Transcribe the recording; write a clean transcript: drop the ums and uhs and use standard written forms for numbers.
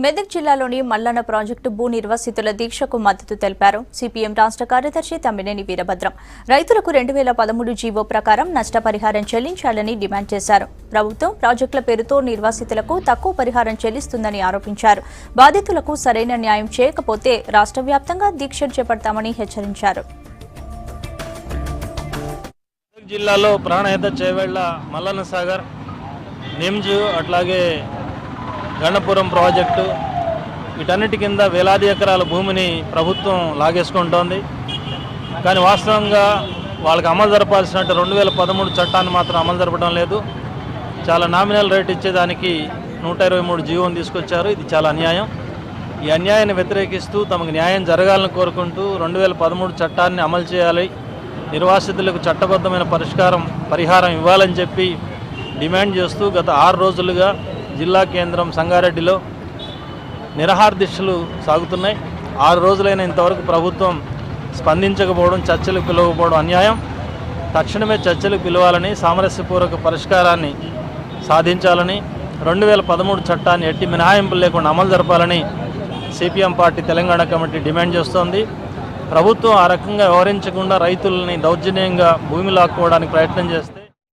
మెదక్ జిల్లాలోని మల్లన్న ప్రాజెక్టు భూ నిర్వాసితుల దీక్షకు మద్దతు తెలిపారు సిపిఎం రాష్ట్ర కార్యదర్శి తమ్మినేని వీరభద్రం. రైతులకు 2013 జీవో ప్రకారం నష్టపరిహారం చెల్లించాలని డిమాండ్ చేశారు. ప్రభుత్వం ప్రాజెక్టుల పేరుతో నిర్వాసితులకు తక్కువ పరిహారం చెల్లిస్తుందని ఆరోపించారు. బాధితులకు సరైన న్యాయం చేయకపోతే రాష్ట్ర వ్యాప్తంగా దీక్షలు చేపడతామని హెచ్చరించారు. జిల్లాలో ప్రాణహిత చేవెళ్ల మల్లన్న సాగర్ నిమ్జ్ అట్లాగే గణపురం ప్రాజెక్టు వీటన్నిటి కింద వేలాది ఎకరాల భూమిని ప్రభుత్వం లాగేసుకుంటోంది. కానీ వాస్తవంగా వాళ్ళకి అమలు జరపాల్సినట్టు 2013 చట్టాన్ని మాత్రం అమలు జరపడం లేదు. చాలా నామినల్ రేట్ ఇచ్చేదానికి 123 జీవోని తీసుకొచ్చారు. ఇది చాలా అన్యాయం. ఈ అన్యాయాన్ని వ్యతిరేకిస్తూ తమకు న్యాయం జరగాలని కోరుకుంటూ 2013 చట్టాన్ని అమలు చేయాలి, నిర్వాసితులకు చట్టబద్ధమైన పరిహారం ఇవ్వాలని చెప్పి డిమాండ్ చేస్తూ గత 6 రోజులుగా జిల్లా కేంద్రం సంగారెడ్డిలో నిరాహార దీక్షలు సాగుతున్నాయి. 6 రోజులైన ఇంతవరకు ప్రభుత్వం స్పందించకపోవడం, చర్చలకు పిలవకపోవడం అన్యాయం. తక్షణమే చర్చలకు పిలవాలని, సామరస్యపూర్వక పరిష్కారాన్ని సాధించాలని, 2013 చట్టాన్ని ఎట్టి మినహాయింపులు లేకుండా అమలు జరపాలని CPM party Telangana committee demand చేస్తోంది. ప్రభుత్వం ఆ రకంగా వ్యవహరించకుండా రైతులని దౌర్జన్యంగా భూమి లాక్కోవడానికి ప్రయత్నం చేస్తే